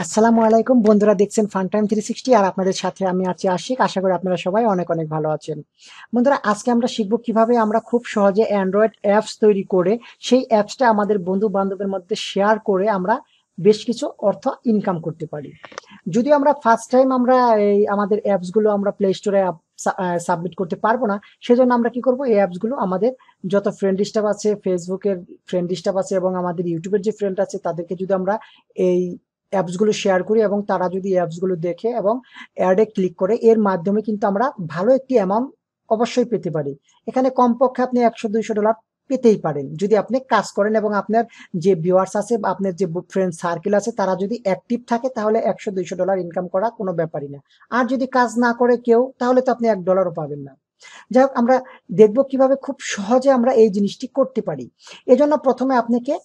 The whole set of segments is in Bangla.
আসসালামু আলাইকুম বন্ধুরা, দেখছেন ফান টাইম 360 আর আপনাদের সাথে আমি আছি আশিক। আশা করি আপনারা সবাই অনেক অনেক ভালো আছেন। বন্ধুরা, আজকে আমরা শিখব কিভাবে আমরা খুব সহজে অ্যান্ড্রয়েড অ্যাপস তৈরি করে সেই অ্যাপসটা আমাদের বন্ধু বান্ধবের মধ্যে শেয়ার করে আমরা বেশ কিছু অর্থ ইনকাম করতে পারি। যদিও আমরা ফার্স্ট টাইম আমরা এই আমাদের অ্যাপসগুলো আমরা প্লে স্টোরে সাবমিট করতে পারবো না, সেজন্য আমরা কি করব, এই অ্যাপসগুলো আমাদের যত ফ্রেন্ড লিস্ট আছে, ফেসবুকের ফ্রেন্ড লিস্ট আছে এবং আমাদের ইউটিউবের যে ফ্রেন্ড আছে তাদেরকে যদি আমরা এই অ্যাপসগুলো শেয়ার করি এবং তারা যদি অ্যাপসগুলো দেখে এবং অ্যাডে ক্লিক করে, এর মাধ্যমে কিন্তু আমরা ভালো একটি অ্যামাউন্ট অবশ্যই পেতে পারি। এখানে কমপক্ষে আপনি $100-200 পেতেই পারেন যদি আপনি কাজ করেন এবং আপনার যে ভিউয়ার্স আছে বা আপনার যে ফ্রেন্ড সার্কেল আছে তারা যদি অ্যাক্টিভ থাকে, তাহলে $100-200 ইনকাম করা কোনো ব্যাপারই না। আর যদি কাজ না করে কেউ, তাহলে তো আপনি $1 পাবেন না। যাই হোক, আমরা দেখবো কিভাবে খুব সহজে আমরা এই জিনিসটি করতে পারি। এজন্য প্রথমে আপনাকে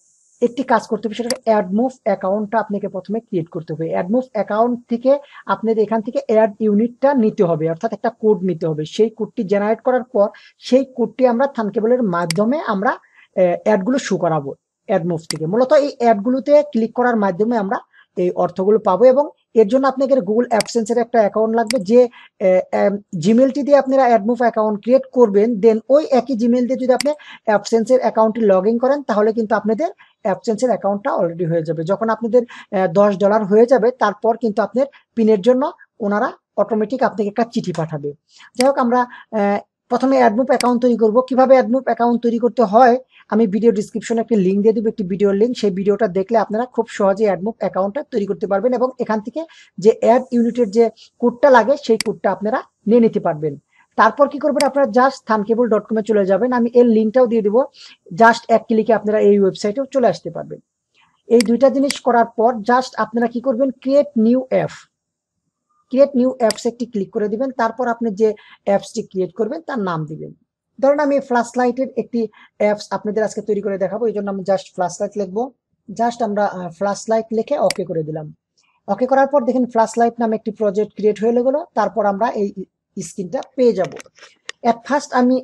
একটি কাজ করতে হবে, সেটাকে অ্যাডমুভ অ্যাকাউন্টটা আপনাকে প্রথমে ক্রিয়েট করতে হবে। অ্যাডমুভ অ্যাকাউন্ট থেকে আপনাদের এখান থেকে অ্যাড ইউনিটটা নিতে হবে, অর্থাৎ একটা কোড নিতে হবে। সেই কোডটি জেনারেট করার পর সেই কোডটি আমরা থানকেবলের মাধ্যমে আমরা অ্যাডগুলো শো করাবো। অ্যাডমুভ থেকে মূলত এই অ্যাডগুলোতে ক্লিক করার মাধ্যমে আমরা এই অর্থগুলো পাবো। এবং এর জন্য আপনাকে গুগল অ্যাডসেন্সের একটা অ্যাকাউন্ট লাগবে। যে জিমেলটি দিয়ে আপনারা অ্যাডমুভ অ্যাকাউন্ট ক্রিয়েট করবেন, দেন ওই একই জিমেল দিয়ে যদি আপনি অ্যাডসেন্সের অ্যাকাউন্টটি লগ ইন করেন, তাহলে কিন্তু আপনাদের অ্যাডসেন্সের অ্যাকাউন্টটা অলরেডি হয়ে যাবে। যখন আপনাদের $10 হয়ে যাবে, তারপর কিন্তু আপনার পিনের জন্য ওনারা অটোমেটিক আপনাকে একটা চিঠি পাঠাবে। যাই হোক, আমরা প্রথমে অ্যাডমুভ অ্যাকাউন্ট তৈরি করব। কিভাবে অ্যাডমুভ অ্যাকাউন্ট তৈরি করতে হয় আমি ভিডিও ডিসক্রিপশনে একটি লিঙ্ক দিয়ে দেবো, একটি ভিডিওর লিঙ্ক। সেই ভিডিওটা দেখলে আপনারা খুব সহজে অ্যাডমুভ অ্যাকাউন্টটা তৈরি করতে পারবেন এবং এখান থেকে যে অ্যাড ইউনিটের যে কোডটা লাগে সেই কোডটা আপনারা নিয়ে নিতে পারবেন। তারপর কি করবেন, আপনারা জাস্ট thunkable.com এ চলে যাবেন। আমি এর লিঙ্কটাও দিয়ে দিব। জাস্ট এক ক্লিকে আপনারা এই ওয়েবসাইটেও চলে আসতে পারবেন। এই দুইটা জিনিস করার পর জাস্ট আপনারা কি করবেন, ক্রিয়েট নিউ অ্যাপস একটি ক্লিক করে দিবেন। তারপর আপনি যে অ্যাপসটি ক্রিয়েট করবেন তার নাম দিবেন। ধরুন আমি ফ্ল্যাশ লাইটের একটি অ্যাপস আপনাদের আজকে তৈরি করে দেখাবো, এই জন্য আমি জাস্ট ফ্ল্যাশ লাইট লিখবো। জাস্ট আমরা ফ্ল্যাশ লাইট লিখে ওকে করে দিলাম। ওকে করার পর দেখেন ফ্ল্যাশ লাইট নামে একটি প্রজেক্ট ক্রিয়েট হয়ে গেল। তারপর আমরা এই স্ক্রিনটা পেয়ে যাব। এট ফার্স্ট আমি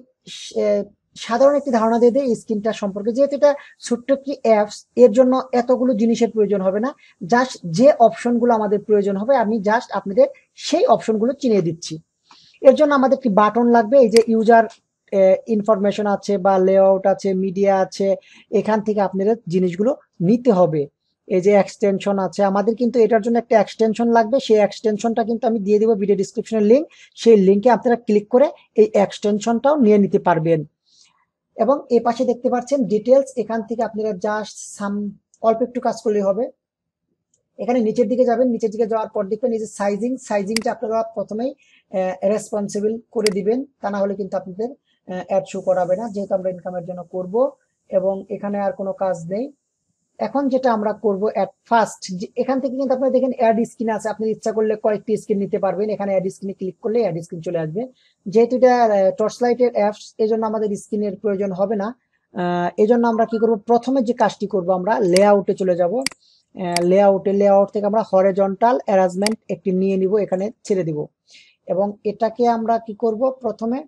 সাধারণ একটি ধারণা দিয়ে দিই স্ক্রিনটা সম্পর্কে। যেহেতু এটা ছোট্ট একটি অ্যাপস, এর জন্য এতগুলো জিনিসের প্রয়োজন হবে না। জাস্ট যে অপশনগুলো আমাদের প্রয়োজন হবে আমি জাস্ট আপনাদের সেই অপশনগুলো চিনিয়ে দিচ্ছি। এর জন্য আমাদের একটি বাটন লাগবে। এই যে ইউজার ইনফরমেশন আছে বা লেআউট আছে, মিডিয়া আছে, এখান থেকে আপনাদের জিনিসগুলো নিতে হবে। এই যে এক্সটেনশন আছে, আমাদের কিন্তু এটার জন্য একটা এক্সটেনশন লাগবে। সেই এক্সটেনশনটা কিন্তু আমি দিয়ে দিব ভিডিও ডিসক্রিপশনের লিঙ্ক। সেই লিঙ্কে আপনারা ক্লিক করে এই এক্সটেনশনটাও নিয়ে নিতে পারবেন। এবং এই পাশে দেখতে পাচ্ছেন ডিটেলস, এখান থেকে আপনারা জাস্ট অল্প একটু কাজ করলেই হবে। এখানে নিচের দিকে যাবেন, নিচের দিকে যাওয়ার পর দেখবেন এই যে সাইজিংটা আপনারা প্রথমেই রেসপন্সিবল করে দিবেন, তা না হলে কিন্তু আপনাদের অ্যাড শো করাবে না, যেহেতু আমরা ইনকামের জন্য করব। এবং এখানে আর কোনো কাজ নেই। এখন যেটা আমরা করব, এট ফার্স্ট এখান থেকে কিন্তু আপনারা দেখেন অ্যাড স্ক্রিন আছে। আপনি ইচ্ছা করলে কয়েকটি স্ক্রিন নিতে পারবেন। এখানে অ্যাড স্ক্রিনে ক্লিক করলে অ্যাড স্ক্রিন চলে আসবে। যেহেতু এটা টর্চ লাইটের অ্যাপস, এজন্য আমাদের স্ক্রিনের প্রয়োজন হবে না। এজন্য আমরা কি করব, প্রথমে যে কাজটি করব, আমরা লেআউটে চলে যাব। লেআউট থেকে আমরা হরিজন্টাল অ্যারেঞ্জমেন্ট একটি নিয়ে নিব, এখানে ছেড়ে দিব। এবং এটাকে আমরা কি করব, প্রথমে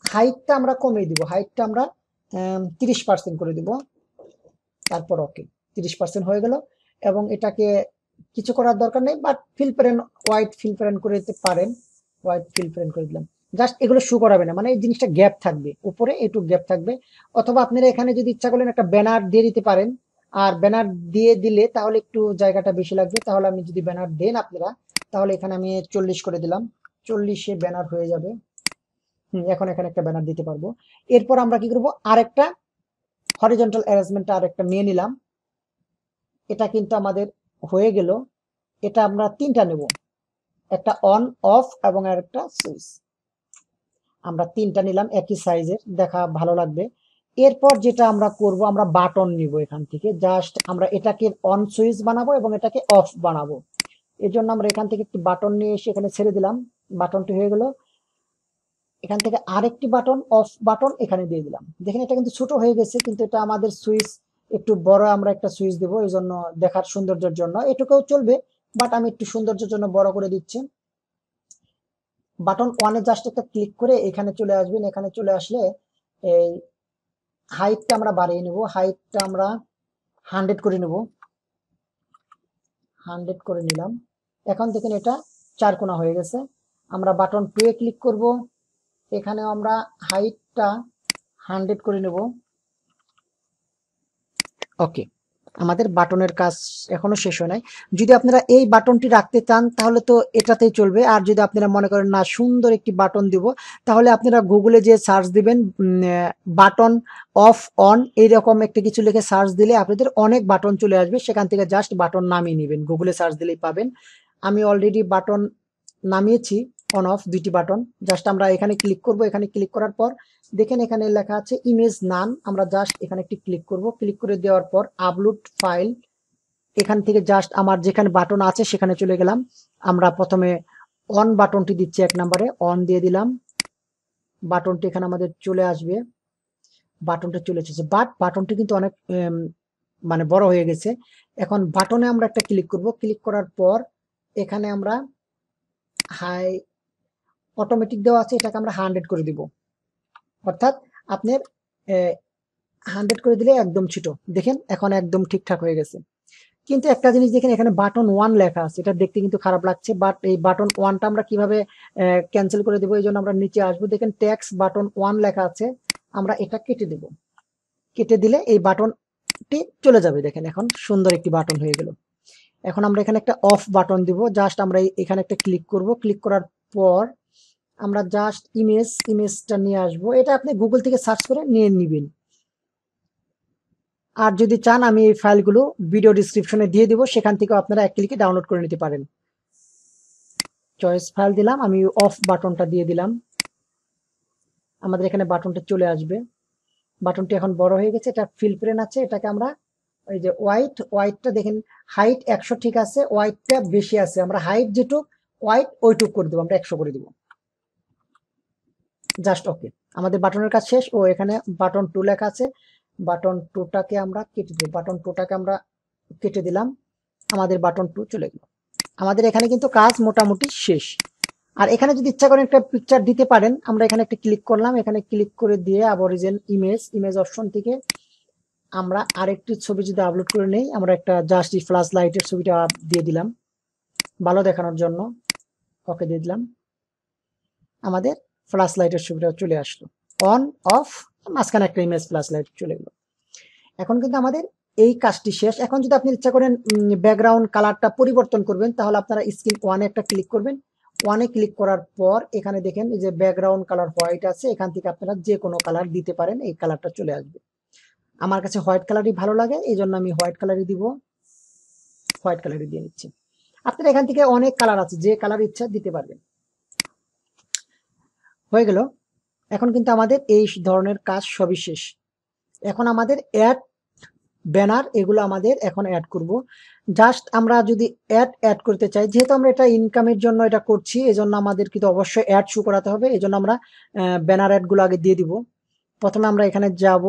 হাইটটা আমরা কমিয়ে দিব। হাইটটা আমরা 30% করে দিব। তারপর ওকে, 30% হয়ে গেল। এবং এটাকে কিছু করার দরকার নেই, বাট ফিল প্যারেন হোয়াইট ফিল প্যারেন করে দিতে পারেন। হোয়াইট ফিল প্যারেন করে দিলাম। জাস্ট এগুলো শো করাবে না, মানে এই জিনিসটা গ্যাপ থাকবে, উপরে একটু গ্যাপ থাকবে। অথবা আপনারা এখানে যদি ইচ্ছা করলেন একটা ব্যানার দিয়ে দিতে পারেন। আর ব্যানার দিয়ে দিলে তাহলে একটু জায়গাটা বেশি লাগবে। তাহলে আমি যদি ব্যানার দেন আপনারা, তাহলে এখানে আমি 40 করে দিলাম। 40-এ ব্যানার হয়ে যাবে। এখন এখানে একটা ব্যানার দিতে পারবো। এরপর আমরা কি করবো, আরেকটা হরিজন্টাল অ্যারেঞ্জমেন্টটা আরেকটা নিয়ে নিলাম। এটা কিন্তু আমাদের হয়ে গেল। এটা আমরা তিনটা নেব, একটা অন অফ এবং আরেকটা সুইচ। আমরা তিনটা নিলাম, একই সাইজের, দেখা ভালো লাগবে। এরপর যেটা আমরা করব, আমরা বাটন নিব। এখান থেকে জাস্ট আমরা এটাকে অন সুইচ বানাবো এবং এটাকে অফ বানাবো। এর জন্য আমরা এখান থেকে একটি বাটন নিয়ে এসে এখানে ছেড়ে দিলাম। বাটনটি হয়ে গেল। এখান থেকে আরেকটি বাটন, অফ বাটন, এখানে দিয়ে দিলাম। দেখেন এটা কিন্তু ছোট হয়ে গেছে, কিন্তু এটা আমাদের সুইচ একটু বড়, আমরা একটা সুইচ দেবো এই জন্য, দেখার সৌন্দর্যের জন্য। এটুকুও চলবে, বাট আমি একটু সৌন্দর্যের জন্য বড় করে দিচ্ছি। বাটন ওয়ানে জাস্ট একটা ক্লিক করে এখানে চলে আসবেন। এখানে চলে আসলে এই হাইটটা আমরা বাড়িয়ে নেব। হাইটটা আমরা 100 করে নেব। 100 করে নিলাম। এখন দেখেন এটা 4 কোণা হয়ে গেছে। আমরা বাটন 2 এ ক্লিক করব। এখানে আমরা হাইটটা 100 করে নেব। ওকে, আমাদের বাটনের কাজ এখনো শেষ হয় নাই। যদি আপনারা এই বাটনটি রাখতে চান তাহলে তো এটাতেই চলবে। আর যদি আপনারা মনে করেন না সুন্দর একটি বাটন দিব, তাহলে আপনারা গুগলে যে সার্চ দিবেন বাটন অফ অন এইরকম একটা কিছু লিখে সার্চ দিলে আপনাদের অনেক বাটন চলে আসবে, সেখান থেকে জাস্ট বাটন নামিয়ে নেবেন, গুগলে সার্চ দিলেই পাবেন। আমি অলরেডি বাটন নামিয়েছি, অন অফ দুইটি বাটন। জাস্ট আমরা এখানে ক্লিক করব। এখানে ক্লিক করার পর দেখেন এখানে লেখা আছে ইমেজ নান। আমরা জাস্ট এখানে একটি ক্লিক করব। ক্লিক করে দেওয়ার পর আপলোড ফাইল, এখান থেকে জাস্ট আমার যেখানে বাটন আছে সেখানে চলে গেলাম। আমরা প্রথমে অন বাটনটি দিচ্ছি, 1 নম্বরে অন দিয়ে দিলাম। বাটনটি এখানে আমাদের চলে আসবে। বাটনটা চলে এসেছে, বাট বাটনটি কিন্তু অনেক মানে বড় হয়ে গেছে। এখন বাটনে আমরা একটা ক্লিক করব। ক্লিক করার পর এখানে আমরা হাই অটোমেটিক দেওয়া আছে, এটাকে আমরা 100 করে দিব। অর্থাৎ আপনার 100 করে দিলে একদম ছোট। দেখেন এখন একদম ঠিকঠাক হয়ে গেছে। কিন্তু একটা জিনিস দেখেন, এখানে বাটন 1 লেখা আছে, এটা দেখতে কিন্তু খারাপ লাগছে। বাট এই বাটন 1টা আমরা কিভাবে ক্যান্সেল করে দেবো, এই জন্য আমরা নিচে আসবো। দেখেন ট্যাক্স বাটন 1 লেখা আছে, আমরা এটা কেটে দেব। কেটে দিলে এই বাটনটি চলে যাবে। দেখেন এখন সুন্দর একটি বাটন হয়ে গেল। এখন আমরা এখানে একটা অফ বাটন দিব। জাস্ট আমরা এখানে একটা ক্লিক করব। ক্লিক করার পর আমরা জাস্ট ইমেজটা নিয়ে আসবো। এটা আপনি গুগল থেকে সার্চ করে নিয়ে নিবেন। আর যদি চান আমি এই ফাইলগুলো ভিডিও ডিসক্রিপশনে দিয়ে দিব, সেখান থেকে আপনারা এক ক্লিকে ডাউনলোড করে নিতে পারেন। চয়েস ফাইল দিলাম, আমি অফ বাটনটা দিয়ে দিলাম। আমাদের এখানে বাটনটা চলে আসবে। বাটনটি এখন বড় হয়ে গেছে, এটা ফিল প্রেন আছে। এটাকে আমরা এই যে হোয়াইটটা দেখেন, হাইট 100 ঠিক আছে, হোয়াইটটা বেশি আছে। আমরা হাইট যেটুক হোয়াইট ওইটুক করে দেবো, আমরা 100 করে দিব। জাস্ট ওকে, আমাদের বাটনের কাজ শেষ। ও এখানে বাটন 2 লেখা আছে, বাটন 2টাকে আমরা কেটে দেব। বাটন 2টাকে আমরা কেটে দিলাম, আমাদের বাটন 2 চলে গেল। আমাদের এখানে কিন্তু কাজ মোটামুটি শেষ। আর এখানে যদি ইচ্ছা করেন একটা পিকচার দিতে পারেন। আমরা এখানে একটা ক্লিক করলাম, এখানে ক্লিক করে দিয়ে অরিজিন ইমেজ অপশন থেকে আমরা আরেকটি ছবি যদি আপলোড করে নেই, আমরা একটা জাস্ট ফ্ল্যাশ লাইটের ছবিটা দিয়ে দিলাম ভালো দেখানোর জন্য। ওকে দিয়ে দিলাম, আমাদের ফ্ল্যাশ লাইটের ছবিটা চলে আসলো। অন অফ, মাঝখানে একটা ইমেজ ফ্ল্যাশ লাইট চলে গেল। এখন কিন্তু আমাদের এই কাজটি শেষ। এখন যদি আপনি ইচ্ছা করেন ব্যাকগ্রাউন্ড কালারটা পরিবর্তন করবেন, তাহলে আপনারা স্ক্রিন 1 একটা ক্লিক করবেন। 1 ক্লিক করার পর এখানে দেখেন এই যে ব্যাকগ্রাউন্ড কালার হোয়াইট আছে, এখান থেকে আপনারা যে কোনো কালার দিতে পারেন, এই কালারটা চলে আসবে। আমার কাছে হোয়াইট কালারই ভালো লাগে, এই জন্য আমি হোয়াইট কালারই দিব। হোয়াইট কালারই দিয়ে নিচ্ছি। আপনারা এখান থেকে অনেক কালার আছে, যে কালার ইচ্ছা দিতে পারবেন। হয়ে গেল। এখন কিন্তু আমাদের এই ধরনের কাজ সবই শেষ। এখন আমাদের অ্যাড ব্যানার এগুলো আমাদের এখন অ্যাড করব। জাস্ট আমরা যদি অ্যাড করতে চাই, যেহেতু আমরা এটা ইনকামের জন্য এটা করছি, এজন্য আমাদের কিন্তু অবশ্যই অ্যাড শো করাতে হবে। এজন্য আমরা ব্যানার অ্যাডগুলো আগে দিয়ে দিব। প্রথমে আমরা এখানে যাব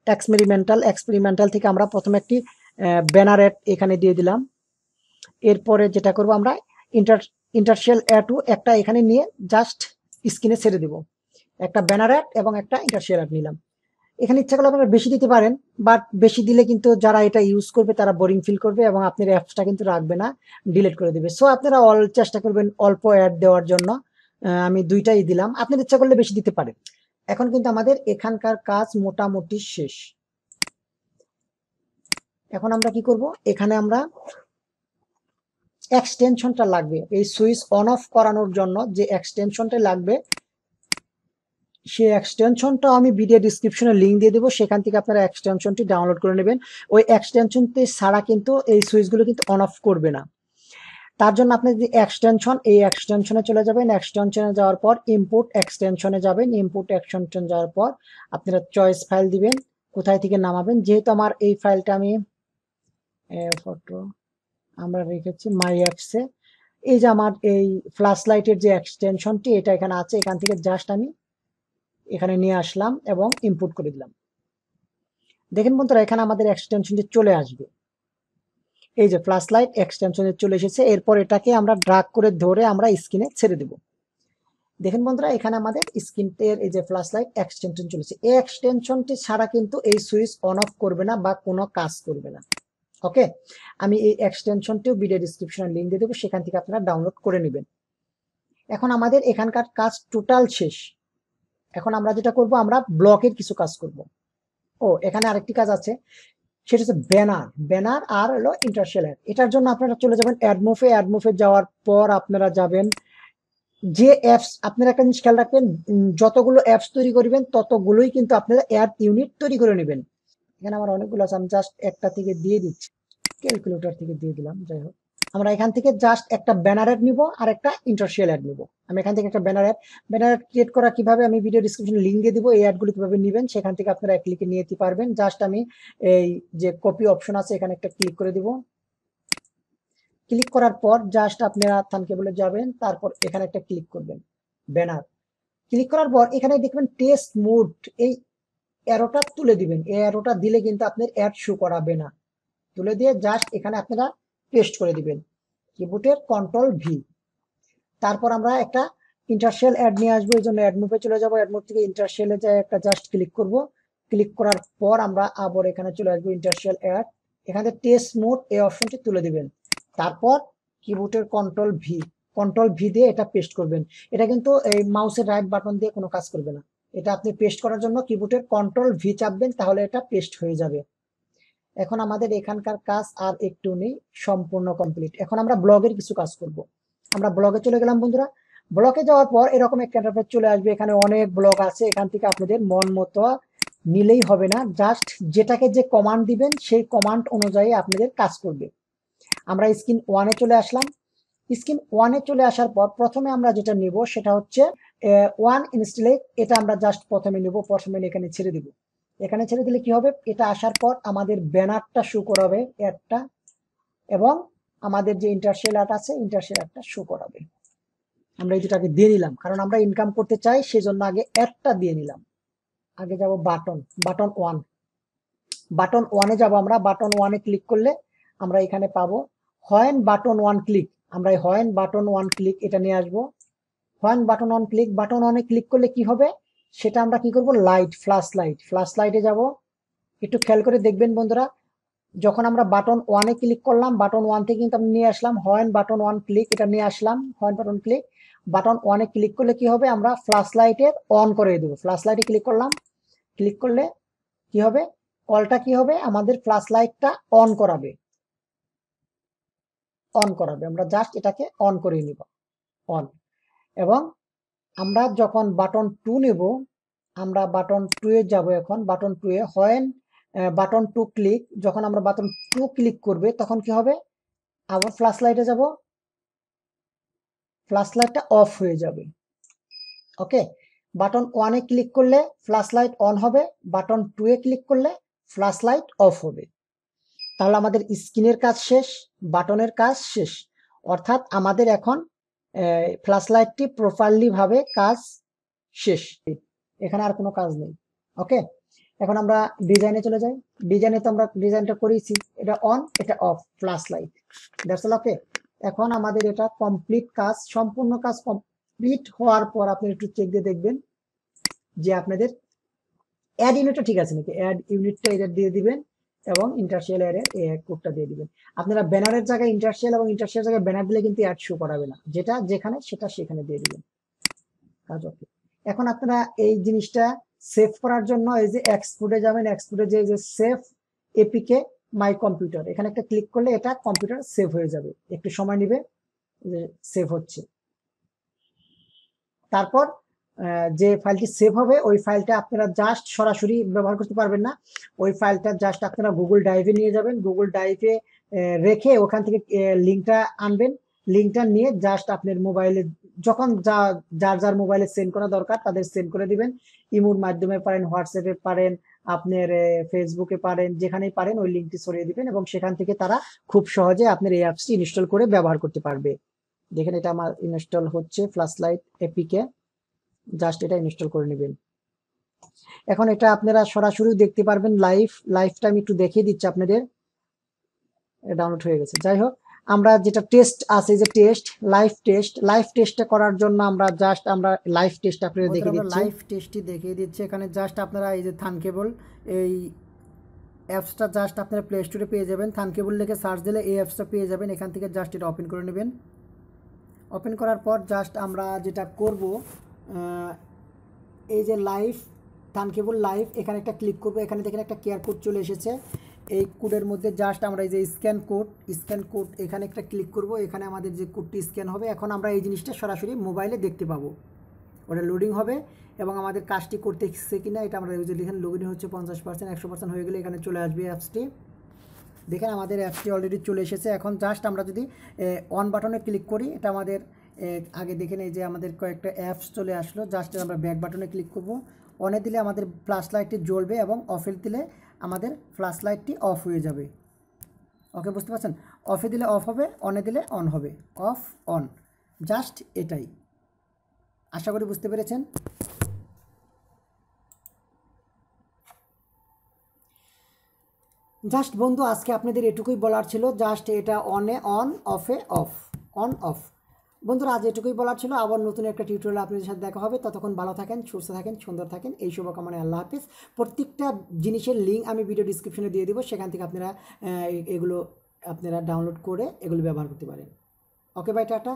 এক্সপেরিমেন্টাল থেকে আমরা প্রথমে একটি ব্যানার অ্যাড এখানে দিয়ে দিলাম। এরপরে যেটা করব, আমরা ইন্টারশিয়াল অ্যাডও একটা এখানে নিয়ে জাস্ট স্ক্রিনে ছেড়ে দিব। একটা ব্যানার অ্যাড এবং একটা ইন্টারশিয়াল অ্যাড নিলাম। এখানে ইচ্ছা করলে আপনারা বেশি দিতে পারেন, বাট বেশি দিলে কিন্তু যারা এটা ইউজ করবে তারা বোরিং ফিল করবে এবং আপনার অ্যাপসটা কিন্তু রাখবে না, ডিলিট করে দেবে। সো আপনারা চেষ্টা করবেন অল্প অ্যাড দেওয়ার জন্য। আমি 2টাই দিলাম, আপনার ইচ্ছা করলে বেশি দিতে পারেন। এখন কিন্তু আমাদের এখানকার কাজ মোটামুটি শেষ। এখন আমরা কি করব, এখানে আমরা এক্সটেনশনটা লাগবে, এই সুইচ অন অফ করানোর জন্য যে এক্সটেনশনটা লাগবে, সেই এক্সটেনশনটা আমি ভিডিও ডিসক্রিপশনে লিঙ্ক দিয়ে দেবো, সেখান থেকে আপনারা এক্সটেনশনটি ডাউনলোড করে নেবেন। ওই এক্সটেনশনটি ছাড়া কিন্তু এই সুইচগুলো কিন্তু অন অফ করবে না। তার জন্য আপনি যদি এই এক্সটেনশনে চলে যাবেন। এক্সটেনশনে যাওয়ার পর ইম্পোর্ট এক্সটেনশনে যাবেন। ইম্পোর্ট এক্সটেনশন যাওয়ার পর আপনারা চয়েস ফাইল দিবেন, কোথায় থেকে নামাবেন। যেহেতু আমার এই ফাইলটা আমি ফটো আমরা রেখেছি মাই অ্যাপসে, এই যে আমার এই ফ্ল্যাশ লাইটের যে এক্সটেনশনটি এটা এখানে আছে, এখান থেকে জাস্ট আমি এখানে নিয়ে আসলাম এবং ইনপুট করে দিলাম। দেখেন বন্ধুরা, এখানে আমাদের এক্সটেনশনটি চলে আসবে। এই যে ফ্ল্যাশ লাইট এক্সটেনশনে চলে এসেছে। এরপর এটাকে আমরা ড্রাগ করে ধরে আমরা স্ক্রিনে ছেড়ে দেব। দেখেন বন্ধুরা, এখানে আমাদের স্ক্রিনের এই যে ফ্ল্যাশ লাইট এক্সটেনশন চলেছে। এই এক্সটেনশনটি ছাড়া কিন্তু এই সুইচ অন অফ করবে না বা কোনো কাজ করবে না। ওকে, আমি এই এক্সটেনশনটিও ভিডিও ডিসক্রিপশনে লিঙ্ক দিয়ে দেবো, সেখান থেকে আপনারা ডাউনলোড করে নেবেন। এখন আমাদের এখানকার কাজ টোটাল শেষ। এখন আমরা যেটা করব, আমরা ব্লকের কিছু কাজ করব। ও এখানে আরেকটি কাজ আছে, সেটা হচ্ছে ব্যানার আর হলো ইন্টারশেল অ্যাড। এটার জন্য আপনারা চলে যাবেন অ্যাডমোফে যাওয়ার পর আপনারা যাবেন যে অ্যাপস, আপনারা একটা জিনিস খেয়াল রাখবেন, যতগুলো অ্যাপস তৈরি করবেন ততগুলোই কিন্তু আপনারা অ্যাড ইউনিট তৈরি করে নেবেন। এখানে আমার অনেকগুলো আছে, আমি জাস্ট একটা থেকে দিয়ে দিচ্ছি, ক্যালকুলেটর থেকে দিয়ে দিলাম। যাই হোক, আমরা এখান থেকে জাস্ট একটা ব্যানার অ্যাড নিব আর একটা ইন্টারশেল অ্যাড নিব। আমি এখান থেকে একটা ব্যানার অ্যাড ক্রিয়েট করা কিভাবে আমি ভিডিও ডিসক্রিপশনে লিঙ্ক দিয়ে দিব, এই অ্যাডগুলো কিভাবে নেবেন সেখান থেকে আপনারা এক ক্লিকে নিয়ে যেতে পারবেন। জাস্ট আমি এই যে কপি অপশন আছে এখানে একটা ক্লিক করে দিব। ক্লিক করার পর জাস্ট আপনারা থানকেবলে যাবেন, তারপর এখানে একটা ক্লিক করবেন ব্যানার। ক্লিক করার পর এখানে দেখবেন টেস্ট মোড, এই অ্যারোটা তুলে দিবেন। এই অ্যারোটা দিলে কিন্তু আপনার অ্যাড শো করাবে না। তুলে দিয়ে জাস্ট এখানে আপনারা পেস্ট করে দিবেন, কিবোর্ডের কন্ট্রোল ভি। তারপর আমরা একটা ইন্টারশেল অ্যাড নিয়ে আসবো, এই জন্য অ্যাডমোভে চলে যাবো। অ্যাডমোভ থেকে ইন্টারশেলে যায় একটা জাস্ট ক্লিক করব। ক্লিক করার পর আমরা আবার এখানে চলে আসবো ইন্টারশেল অ্যাড। এখানে টেস্ট মোড এই অপশনটি তুলে দিবেন। তারপর কিবোর্ডের কন্ট্রোল ভি দিয়ে এটা পেস্ট করবেন। এটা কিন্তু এই মাউসের রাইট বাটন দিয়ে কোনো কাজ করবে না। এটা আপনি পেস্ট করার জন্য কিবোর্ডের কন্ট্রোল ভি চাপবেন, তাহলে এটা পেস্ট হয়ে যাবে। এখন আমাদের এখানকার কাজ আর একটু নেই, সম্পূর্ণ কমপ্লিট। এখন আমরা ব্লগের কিছু কাজ করব। আমরা ব্লগে চলে গেলাম বন্ধুরা। ব্লগে যাওয়ার পর এরকম একটা ইন্টারফেস চলে আসবে। এখানে অনেক ব্লগ আছে, এখান থেকে আপনাদের মন মতো নিলেই হবে না, জাস্ট যেটাকে যে কমান্ড দিবেন সেই কমান্ড অনুযায়ী আপনাদের কাজ করবে। আমরা স্ক্রিন ওয়ানে চলে আসলাম। স্ক্রিন ওয়ানে চলে আসার পর প্রথমে আমরা যেটা নিব সেটা হচ্ছে ওয়ান ইনস্টলেট। এটা আমরা জাস্ট প্রথমে নিব, প্রথমে এখানে ছেড়ে দিব। এখানে ছেড়ে দিলে কি হবে, এটা আসার পর আমাদের ব্যানারটা শো করাবে অ্যাডটা, এবং আমাদের যে ইন্টারশেল অ্যাড আছে ইন্টারশেল অ্যাডটা শো করাবে। আমরা এই দুটাকে দিয়ে নিলাম, কারণ আমরা ইনকাম করতে চাই, সেজন্য আগে অ্যাডটা দিয়ে নিলাম। আগে যাব বাটন ওয়ানে যাব। আমরা বাটন ওয়ানে ক্লিক করলে আমরা এখানে পাবো হোয়েন বাটন ওয়ান ক্লিক। আমরা এই হোয়েন বাটন ওয়ান ক্লিক এটা নিয়ে আসবো। When button one click, button ওয়ানে ক্লিক করলে কি হবে সেটা আমরা কি করব, ফ্ল্যাশ লাইটে যাব। একটু খেয়াল করে দেখবেন বন্ধুরা, যখন আমরা বাটন ওয়ানে ক্লিক করলাম, বাটন ওয়ান থেকে কিন্তু আমি নিয়ে আসলাম হোয়েন বাটন ওয়ান ক্লিক, এটা নিয়ে আসলাম হোয়েন বাটন ক্লিক। বাটন ওয়ানে ক্লিক করলে কি হবে, আমরা ফ্ল্যাশ লাইটের অন করে দেবো। ফ্ল্যাশ লাইটে ক্লিক করলাম, ক্লিক করলে কি হবে, কলটা কি হবে, আমাদের ফ্ল্যাশ লাইটটা অন করাবে। আমরা জাস্ট এটাকে অন করে নিব, অন। এবং আমরা যখন বাটন টু নেব, আমরা বাটন টু এ যাব। এখন বাটন টু এ হোয়েন বাটন টু ক্লিক, যখন আমরা বাটন টু ক্লিক করবে তখন কি হবে, আবার ফ্ল্যাশ লাইটে যাব, ফ্ল্যাশ লাইটটা অফ হয়ে যাবে। ওকে, বাটন ওয়ানে ক্লিক করলে ফ্ল্যাশ লাইট অন হবে, বাটন টু এ ক্লিক করলে ফ্ল্যাশ লাইট অফ হবে। তাহলে আমাদের স্ক্রিনের কাজ শেষ, বাটনের কাজ শেষ, অর্থাৎ আমাদের এখন ফ্ল্যাশ লাইটটি প্রপারলি ভাবে কাজ শেষ। এখানে আর কোনো কাজ নেই। ওকে, এখন আমরা ডিজাইনে চলে যাই। ডিজাইনে তো আমরা ডিজাইনটা করেছি, এটা অন এটা off, flash light, that's all. Okay, এখন আমাদের এটা কমপ্লিট কাজ, সম্পূর্ণ কাজ কমপ্লিট হওয়ার পর আপনি একটু চেক দিয়ে দেখবেন যে আপনাদের অ্যাড ইউনিটটা ঠিক আছে নাকি। অ্যাড ইউনিটটা এটা দিয়ে দিবেন এবং ইন্টারশেল এর কোডটা দিয়ে দিবেন। আপনারা ব্যানারের জায়গায় ইন্টারশেল এবং ইন্টারশেল জায়গায় ব্যানার দিলে কিন্তু অ্যাড শো করাবে না, যেটা যেখানে সেটা সেখানে দিয়ে দিবেন। কাজ ওকে। এখন আপনারা এই জিনিসটা সেভ করার জন্য এই যে এক্সপোর্টে যাবেন, এক্সপোর্টে যে সেভ এপিকে মাই কম্পিউটার, এখানে একটা ক্লিক করলে এটা কম্পিউটার সেভ হয়ে যাবে। একটু সময় নেবে, সেভ হচ্ছে। তারপর যে ফাইলটি সেভ হবে ওই ফাইলটা আপনারা জাস্ট সরাসরি ব্যবহার করতে পারবেন না, ওই ফাইলটা জাস্ট আপনারা গুগল ড্রাইভে নিয়ে যাবেন। গুগল ড্রাইভে রেখে ওখান থেকে লিঙ্কটা আনবেন। লিঙ্কটা নিয়ে জাস্ট আপনার মোবাইলে যখন যার মোবাইলে সেন্ড করা দরকার তাদের সেন্ড করে দিবেন। ইমোর মাধ্যমে পারেন, হোয়াটসঅ্যাপে পারেন, আপনার ফেসবুকে পারেন, যেখানেই পারেন ওই লিঙ্কটি ছড়িয়ে দিবেন এবং সেখান থেকে তারা খুব সহজে আপনার এই অ্যাপসটি ইনস্টল করে ব্যবহার করতে পারবে। দেখেন এটা আমার ইনস্টল হচ্ছে, ফ্ল্যাশ লাইট এপিকে, জাস্ট এটা ইনস্টল করে নেবেন। এখন এটা আপনারা সরাসরি দেখতে পারবেন, লাইভটা আমি একটু দেখিয়ে দিচ্ছি আপনাদের। ডাউনলোড হয়ে গেছে। যাই হোক, আমরা যেটা টেস্ট আছে যে লাইভ টেস্টটা করার জন্য আমরা লাইভ টেস্ট আপনাদের দেখিয়ে দিচ্ছি। লাইভ টেস্টটি দেখিয়ে দিচ্ছি। এখানে জাস্ট আপনারা এই যে থানকেবল এই অ্যাপসটা জাস্ট আপনারা প্লে স্টোরে পেয়ে যাবেন, থানকেবল লিখে সার্চ দিলে এই অ্যাপসটা পেয়ে যাবেন। এখান থেকে জাস্ট এটা ওপেন করে নেবেন। ওপেন করার পর জাস্ট আমরা যেটা করব, এই যে লাইভ থানকেবল লাইভ, এখানে একটা ক্লিক করব। এখানে দেখেন একটা কেয়ার কোড চলে এসেছে। এই কোডের মধ্যে জাস্ট আমরা এই যে স্ক্যান কোড এখানে একটা ক্লিক করব। এখানে আমাদের যে কোডটি স্ক্যান হবে, এখন আমরা এই জিনিসটা সরাসরি মোবাইলে দেখতে পাবো। ওটা লোডিং হবে এবং আমাদের কাজটি করতেছে কিনা এটা আমরা লিখেন লগ ইন হচ্ছে 50%, 100% হয়ে গেলে এখানে চলে আসবে অ্যাপসটি। দেখেন আমাদের অ্যাপসটি অলরেডি চলে এসেছে। এখন জাস্ট আমরা যদি অন বাটনে ক্লিক করি, এটা আমাদের আগে দেখেন এই যে আমাদের কয়েকটা অ্যাপস চলে আসলো। জাস্ট আমরা ব্যাক বাটনে ক্লিক করব। অনে দিলে আমাদের ফ্ল্যাশ লাইটটি জ্বলবে এবং অফে দিলে আমাদের ফ্ল্যাশ লাইটটি অফ হয়ে যাবে। ওকে, বুঝতে পারছেন? অফে দিলে অফ হবে, অনে দিলে অন হবে। অফ অন, জাস্ট এটাই। আশা করি বুঝতে পেরেছেন। জাস্ট বন্ধু আজকে আপনাদের এটুকুই বলার ছিল। জাস্ট এটা অনে অন, অফে অফ, অন অফ। বন্ধুরা আজ এটুকুই বলার ছিল। আবার নতুন একটা টিউটোরিয়াল আপনাদের সাথে দেখা হবে। ততক্ষণ ভালো থাকেন, সুস্থ থাকেন, সুন্দর থাকেন, এই শুভকামনায় আল্লাহ হাফিজ। প্রত্যেকটা জিনিসের লিঙ্ক আমি ভিডিও ডিসক্রিপশনে দিয়ে দিব, সেখান থেকে আপনারা এগুলো আপনারা ডাউনলোড করে এগুলো ব্যবহার করতে পারেন। Okay bye, tata.